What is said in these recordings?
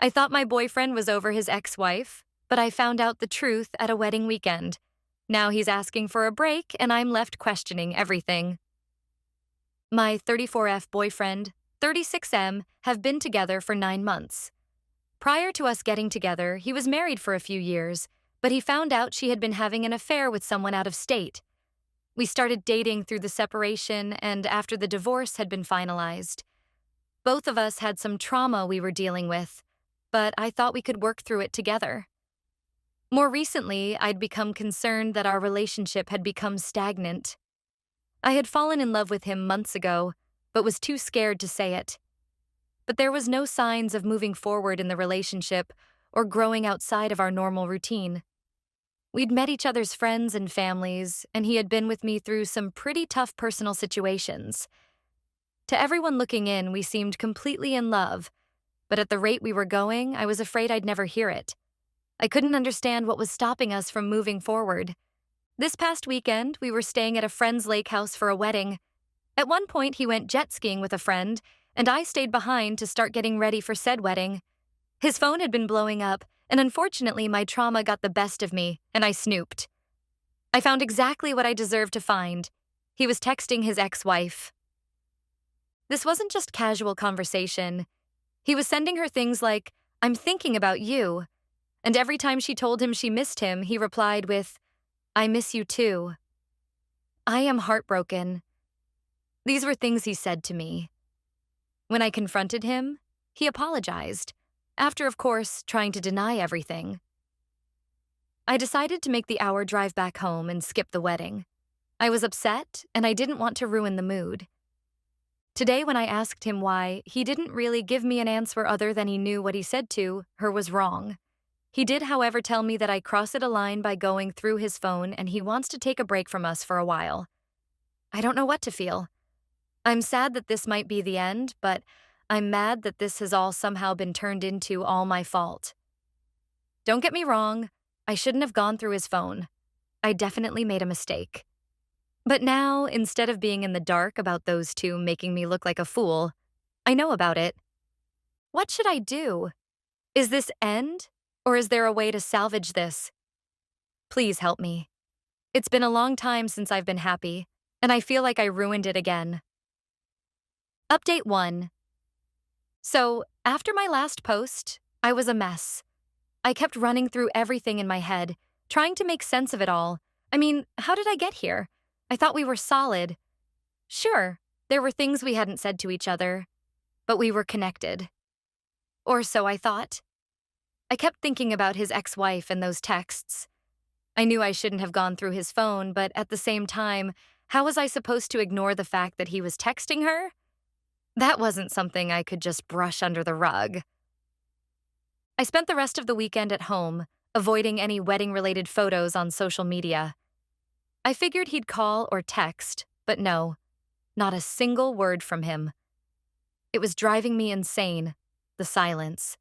I thought my boyfriend was over his ex-wife, but I found out the truth at a wedding weekend. Now he's asking for a break, and I'm left questioning everything. My 34F boyfriend, 36M, have been together for 9 months. Prior to us getting together, he was married for a few years, but he found out she had been having an affair with someone out of state. We started dating through the separation and after the divorce had been finalized. Both of us had some trauma we were dealing with, but I thought we could work through it together. More recently, I'd become concerned that our relationship had become stagnant. I had fallen in love with him months ago, but was too scared to say it. But there was no signs of moving forward in the relationship or growing outside of our normal routine. We'd met each other's friends and families, and he had been with me through some pretty tough personal situations. To everyone looking in, we seemed completely in love, but at the rate we were going, I was afraid I'd never hear it. I couldn't understand what was stopping us from moving forward. This past weekend, we were staying at a friend's lake house for a wedding. At one point, he went jet skiing with a friend, and I stayed behind to start getting ready for said wedding. His phone had been blowing up, and unfortunately, my trauma got the best of me, and I snooped. I found exactly what I deserved to find. He was texting his ex-wife. This wasn't just casual conversation. He was sending her things like, "I'm thinking about you." And every time she told him she missed him, he replied with, "I miss you too." I am heartbroken. These were things he said to me. When I confronted him, he apologized, after, of course, trying to deny everything. I decided to make the hour drive back home and skip the wedding. I was upset, and I didn't want to ruin the mood. Today, when I asked him why, he didn't really give me an answer other than he knew what he said to her was wrong. He did, however, tell me that I crossed a line by going through his phone and he wants to take a break from us for a while. I don't know what to feel. I'm sad that this might be the end, but I'm mad that this has all somehow been turned into all my fault. Don't get me wrong, I shouldn't have gone through his phone. I definitely made a mistake. But now, instead of being in the dark about those two making me look like a fool, I know about it. What should I do? Is this end, or is there a way to salvage this? Please help me. It's been a long time since I've been happy, and I feel like I ruined it again. Update 1. So, after my last post, I was a mess. I kept running through everything in my head, trying to make sense of it all. I mean, how did I get here? I thought we were solid. Sure, there were things we hadn't said to each other, but we were connected. Or so I thought. I kept thinking about his ex-wife and those texts. I knew I shouldn't have gone through his phone, but at the same time, how was I supposed to ignore the fact that he was texting her? That wasn't something I could just brush under the rug. I spent the rest of the weekend at home, avoiding any wedding-related photos on social media. I figured he'd call or text, but no, not a single word from him. It was driving me insane, the silence.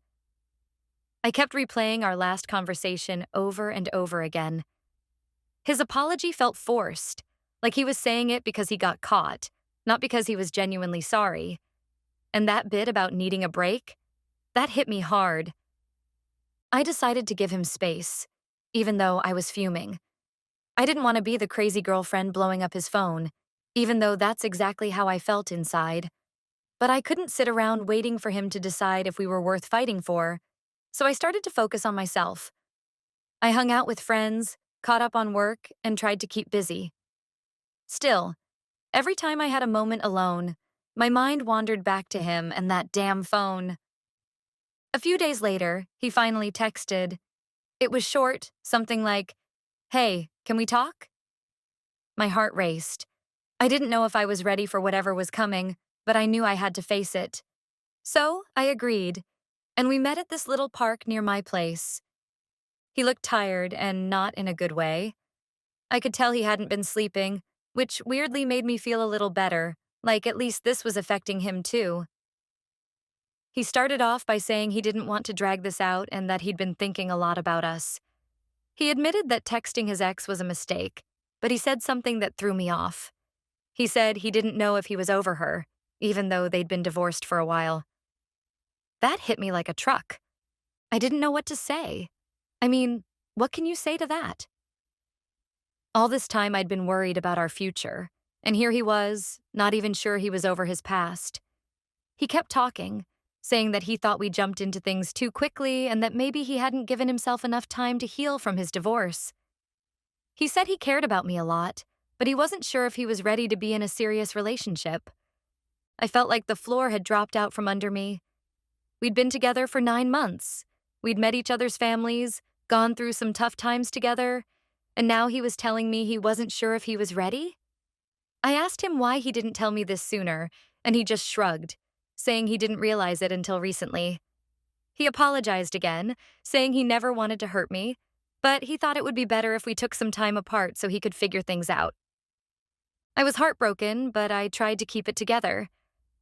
I kept replaying our last conversation over and over again. His apology felt forced, like he was saying it because he got caught, not because he was genuinely sorry. And that bit about needing a break, that hit me hard. I decided to give him space, even though I was fuming. I didn't want to be the crazy girlfriend blowing up his phone, even though that's exactly how I felt inside. But I couldn't sit around waiting for him to decide if we were worth fighting for, so I started to focus on myself. I hung out with friends, caught up on work, and tried to keep busy. Still, every time I had a moment alone, my mind wandered back to him and that damn phone. A few days later, he finally texted. It was short, something like, "Hey, can we talk?" My heart raced. I didn't know if I was ready for whatever was coming, but I knew I had to face it. So I agreed, and we met at this little park near my place. He looked tired and not in a good way. I could tell he hadn't been sleeping, which weirdly made me feel a little better, like at least this was affecting him too. He started off by saying he didn't want to drag this out and that he'd been thinking a lot about us. He admitted that texting his ex was a mistake, but he said something that threw me off. He said he didn't know if he was over her, even though they'd been divorced for a while. That hit me like a truck. I didn't know what to say. I mean, what can you say to that? All this time I'd been worried about our future, and here he was, not even sure he was over his past. He kept talking, saying that he thought we jumped into things too quickly and that maybe he hadn't given himself enough time to heal from his divorce. He said he cared about me a lot, but he wasn't sure if he was ready to be in a serious relationship. I felt like the floor had dropped out from under me. We'd been together for 9 months. We'd met each other's families, gone through some tough times together, and now he was telling me he wasn't sure if he was ready? I asked him why he didn't tell me this sooner, and he just shrugged, saying he didn't realize it until recently. He apologized again, saying he never wanted to hurt me, but he thought it would be better if we took some time apart so he could figure things out. I was heartbroken, but I tried to keep it together.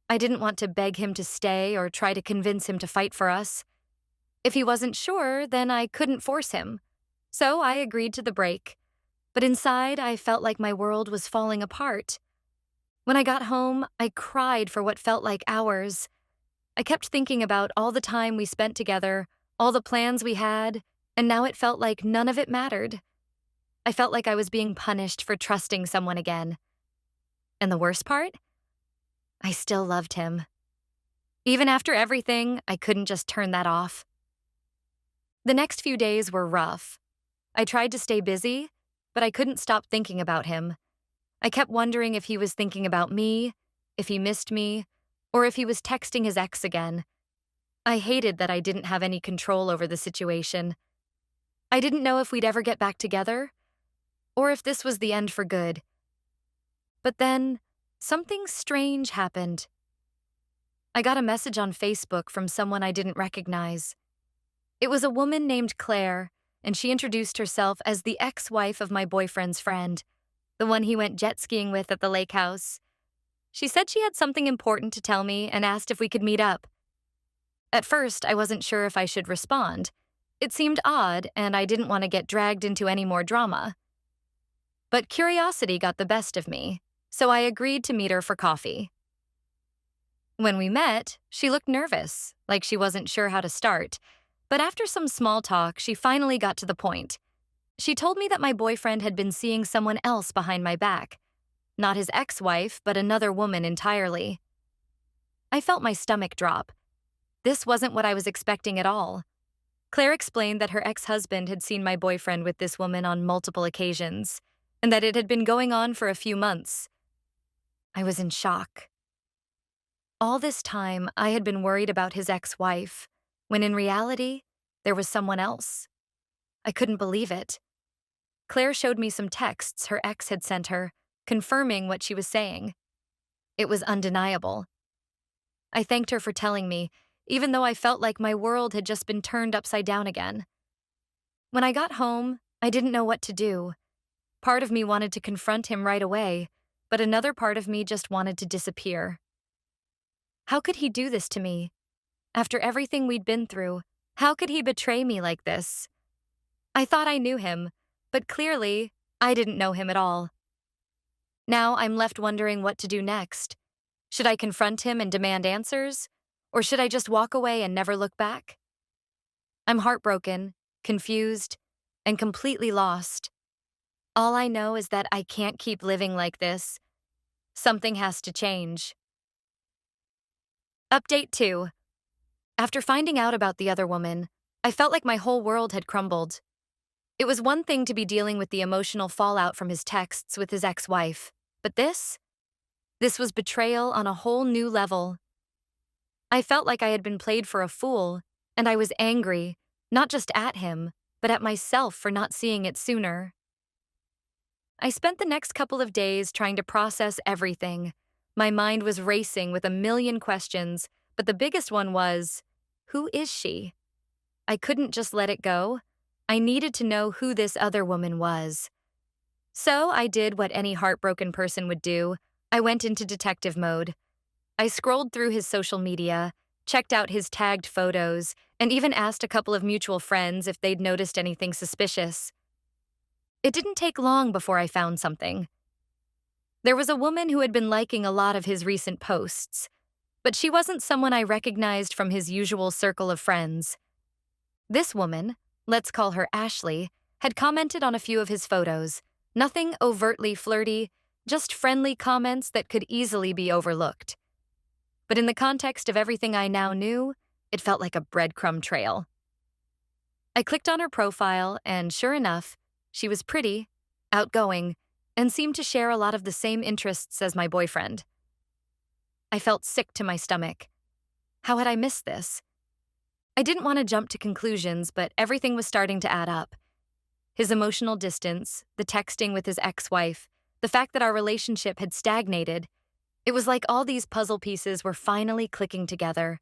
I didn't want to beg him to stay or try to convince him to fight for us. If he wasn't sure, then I couldn't force him. So I agreed to the break. But inside, I felt like my world was falling apart. When I got home, I cried for what felt like hours. I kept thinking about all the time we spent together, all the plans we had, and now it felt like none of it mattered. I felt like I was being punished for trusting someone again. And the worst part? I still loved him. Even after everything, I couldn't just turn that off. The next few days were rough. I tried to stay busy, but I couldn't stop thinking about him. I kept wondering if he was thinking about me, if he missed me, or if he was texting his ex again. I hated that I didn't have any control over the situation. I didn't know if we'd ever get back together, or if this was the end for good. But then, something strange happened. I got a message on Facebook from someone I didn't recognize. It was a woman named Claire, and she introduced herself as the ex-wife of my boyfriend's friend, the one he went jet skiing with at the lake house. She said she had something important to tell me and asked if we could meet up. At first, I wasn't sure if I should respond. It seemed odd, and I didn't want to get dragged into any more drama. But curiosity got the best of me, so I agreed to meet her for coffee. When we met, she looked nervous, like she wasn't sure how to start, but after some small talk, she finally got to the point. She told me that my boyfriend had been seeing someone else behind my back. Not his ex-wife, but another woman entirely. I felt my stomach drop. This wasn't what I was expecting at all. Claire explained that her ex-husband had seen my boyfriend with this woman on multiple occasions, and that it had been going on for a few months. I was in shock. All this time, I had been worried about his ex-wife, when in reality, there was someone else. I couldn't believe it. Claire showed me some texts her ex had sent her, confirming what she was saying. It was undeniable. I thanked her for telling me, even though I felt like my world had just been turned upside down again. When I got home, I didn't know what to do. Part of me wanted to confront him right away, but another part of me just wanted to disappear. How could he do this to me? After everything we'd been through, how could he betray me like this? I thought I knew him, but clearly, I didn't know him at all. Now I'm left wondering what to do next. Should I confront him and demand answers? Or should I just walk away and never look back? I'm heartbroken, confused, and completely lost. All I know is that I can't keep living like this. Something has to change. Update 2. After finding out about the other woman, I felt like my whole world had crumbled. It was one thing to be dealing with the emotional fallout from his texts with his ex-wife, but this was betrayal on a whole new level. I felt like I had been played for a fool, and I was angry, not just at him, but at myself for not seeing it sooner. I spent the next couple of days trying to process everything. My mind was racing with a million questions, but the biggest one was, who is she? I couldn't just let it go. I needed to know who this other woman was. So I did what any heartbroken person would do. I went into detective mode. I scrolled through his social media, checked out his tagged photos, and even asked a couple of mutual friends if they'd noticed anything suspicious. It didn't take long before I found something. There was a woman who had been liking a lot of his recent posts, but she wasn't someone I recognized from his usual circle of friends. This woman, let's call her Ashley, had commented on a few of his photos. Nothing overtly flirty, just friendly comments that could easily be overlooked. But in the context of everything I now knew, it felt like a breadcrumb trail. I clicked on her profile, and sure enough, she was pretty, outgoing, and seemed to share a lot of the same interests as my boyfriend. I felt sick to my stomach. How had I missed this? I didn't want to jump to conclusions, but everything was starting to add up. His emotional distance, the texting with his ex-wife, the fact that our relationship had stagnated. It was like all these puzzle pieces were finally clicking together,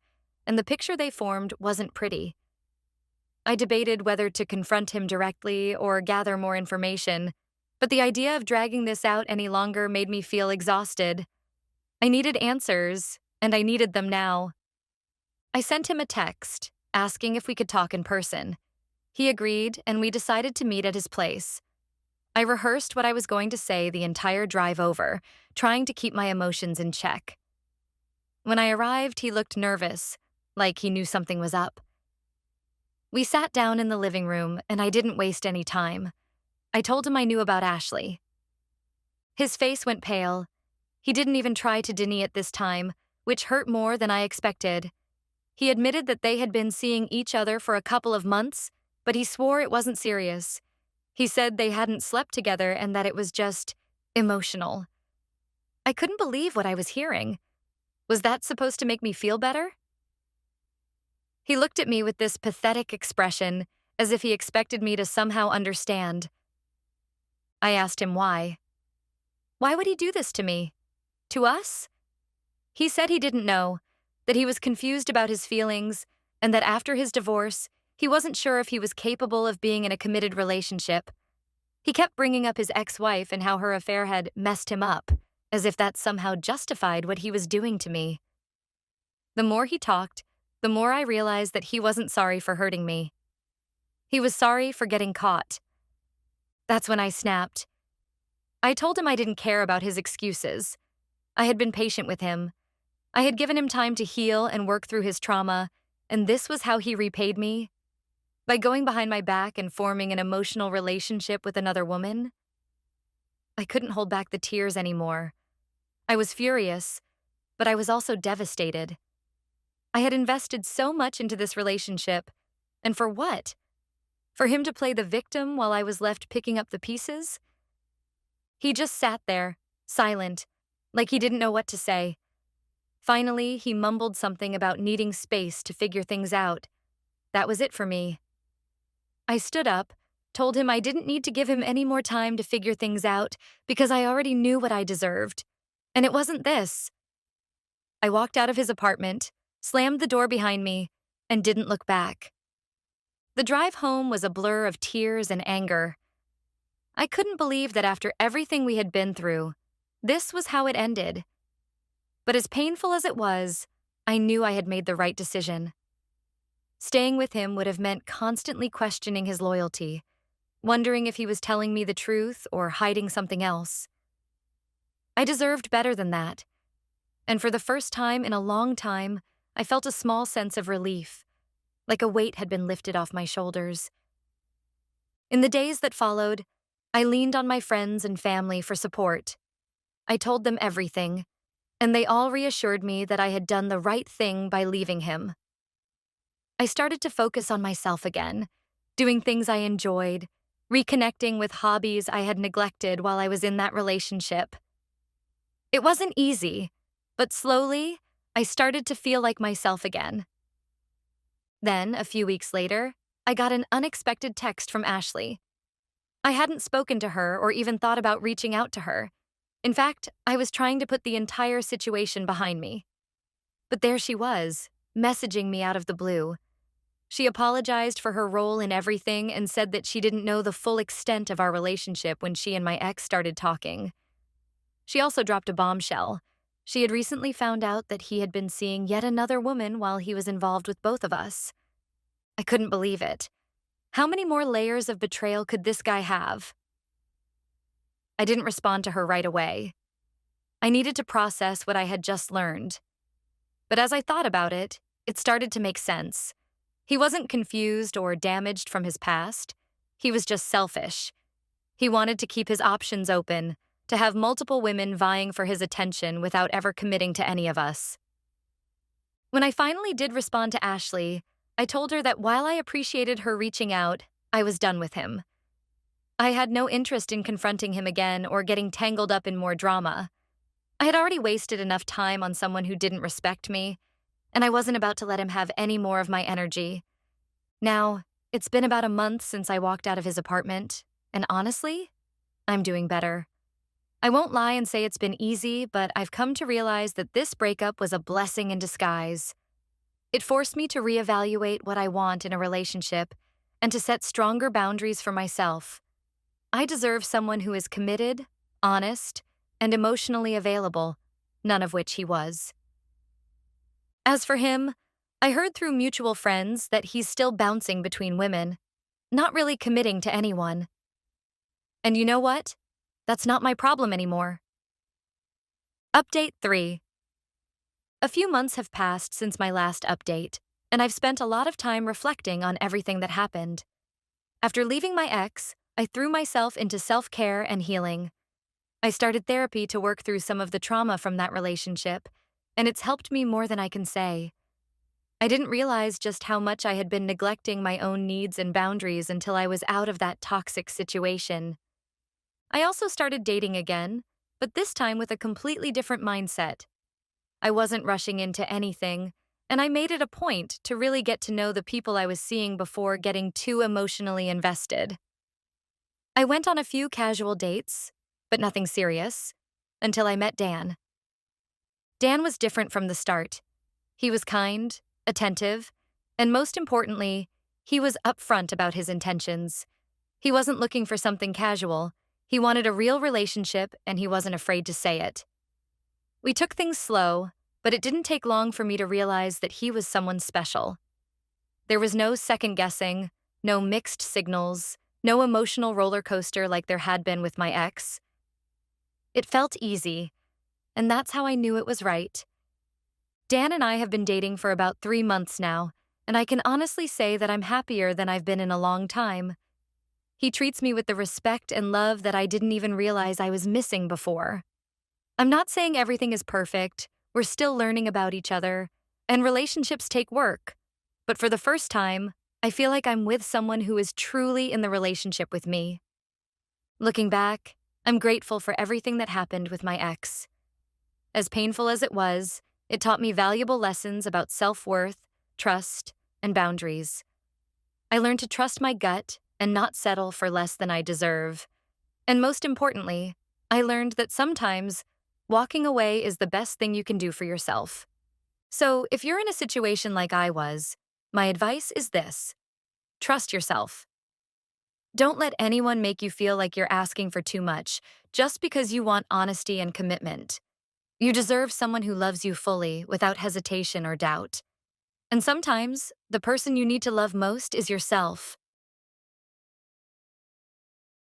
and the picture they formed wasn't pretty. I debated whether to confront him directly or gather more information, but the idea of dragging this out any longer made me feel exhausted. I needed answers, and I needed them now. I sent him a text, asking if we could talk in person. He agreed, and we decided to meet at his place. I rehearsed what I was going to say the entire drive over, trying to keep my emotions in check. When I arrived, he looked nervous, like he knew something was up. We sat down in the living room, and I didn't waste any time. I told him I knew about Ashley. His face went pale. He didn't even try to deny it this time, which hurt more than I expected. He admitted that they had been seeing each other for a couple of months, but he swore it wasn't serious. He said they hadn't slept together and that it was just emotional. I couldn't believe what I was hearing. Was that supposed to make me feel better? He looked at me with this pathetic expression, as if he expected me to somehow understand. I asked him why. Why would he do this to me? To us? He said he didn't know, that he was confused about his feelings, and that after his divorce, he wasn't sure if he was capable of being in a committed relationship. He kept bringing up his ex-wife and how her affair had messed him up, as if that somehow justified what he was doing to me. The more he talked, the more I realized that he wasn't sorry for hurting me. He was sorry for getting caught. That's when I snapped. I told him I didn't care about his excuses. I had been patient with him. I had given him time to heal and work through his trauma, and this was how he repaid me? By going behind my back and forming an emotional relationship with another woman? I couldn't hold back the tears anymore. I was furious, but I was also devastated. I had invested so much into this relationship, and for what? For him to play the victim while I was left picking up the pieces? He just sat there, silent, like he didn't know what to say. Finally, he mumbled something about needing space to figure things out. That was it for me. I stood up, told him I didn't need to give him any more time to figure things out because I already knew what I deserved. And it wasn't this. I walked out of his apartment, slammed the door behind me, and didn't look back. The drive home was a blur of tears and anger. I couldn't believe that after everything we had been through, this was how it ended. But as painful as it was, I knew I had made the right decision. Staying with him would have meant constantly questioning his loyalty, wondering if he was telling me the truth or hiding something else. I deserved better than that. And for the first time in a long time, I felt a small sense of relief, like a weight had been lifted off my shoulders. In the days that followed, I leaned on my friends and family for support. I told them everything, and they all reassured me that I had done the right thing by leaving him. I started to focus on myself again, doing things I enjoyed, reconnecting with hobbies I had neglected while I was in that relationship. It wasn't easy, but slowly, I started to feel like myself again. Then, a few weeks later, I got an unexpected text from Ashley. I hadn't spoken to her or even thought about reaching out to her. In fact, I was trying to put the entire situation behind me. But there she was, messaging me out of the blue. She apologized for her role in everything and said that she didn't know the full extent of our relationship when she and my ex started talking. She also dropped a bombshell. She had recently found out that he had been seeing yet another woman while he was involved with both of us. I couldn't believe it. How many more layers of betrayal could this guy have? I didn't respond to her right away. I needed to process what I had just learned. But as I thought about it, it started to make sense. He wasn't confused or damaged from his past. He was just selfish. He wanted to keep his options open, to have multiple women vying for his attention without ever committing to any of us. When I finally did respond to Ashley, I told her that while I appreciated her reaching out, I was done with him. I had no interest in confronting him again or getting tangled up in more drama. I had already wasted enough time on someone who didn't respect me, and I wasn't about to let him have any more of my energy. Now, it's been about a month since I walked out of his apartment, and honestly, I'm doing better. I won't lie and say it's been easy, but I've come to realize that this breakup was a blessing in disguise. It forced me to reevaluate what I want in a relationship and to set stronger boundaries for myself. I deserve someone who is committed, honest, and emotionally available, none of which he was. As for him, I heard through mutual friends that he's still bouncing between women, not really committing to anyone. And you know what? That's not my problem anymore. Update 3. A few months have passed since my last update, and I've spent a lot of time reflecting on everything that happened. After leaving my ex, I threw myself into self-care and healing. I started therapy to work through some of the trauma from that relationship, and it's helped me more than I can say. I didn't realize just how much I had been neglecting my own needs and boundaries until I was out of that toxic situation. I also started dating again, but this time with a completely different mindset. I wasn't rushing into anything, and I made it a point to really get to know the people I was seeing before getting too emotionally invested. I went on a few casual dates, but nothing serious, until I met Dan. Dan was different from the start. He was kind, attentive, and most importantly, he was upfront about his intentions. He wasn't looking for something casual. He wanted a real relationship, and he wasn't afraid to say it. We took things slow, but it didn't take long for me to realize that he was someone special. There was no second-guessing, no mixed signals, no emotional roller coaster like there had been with my ex. It felt easy, and that's how I knew it was right. Dan and I have been dating for about 3 months now, and I can honestly say that I'm happier than I've been in a long time. He treats me with the respect and love that I didn't even realize I was missing before. I'm not saying everything is perfect, we're still learning about each other, and relationships take work. But for the first time, I feel like I'm with someone who is truly in the relationship with me. Looking back, I'm grateful for everything that happened with my ex. As painful as it was, it taught me valuable lessons about self-worth, trust, and boundaries. I learned to trust my gut and not settle for less than I deserve. And most importantly, I learned that sometimes walking away is the best thing you can do for yourself. So if you're in a situation like I was, my advice is this: trust yourself. Don't let anyone make you feel like you're asking for too much just because you want honesty and commitment. You deserve someone who loves you fully without hesitation or doubt. And sometimes, the person you need to love most is yourself.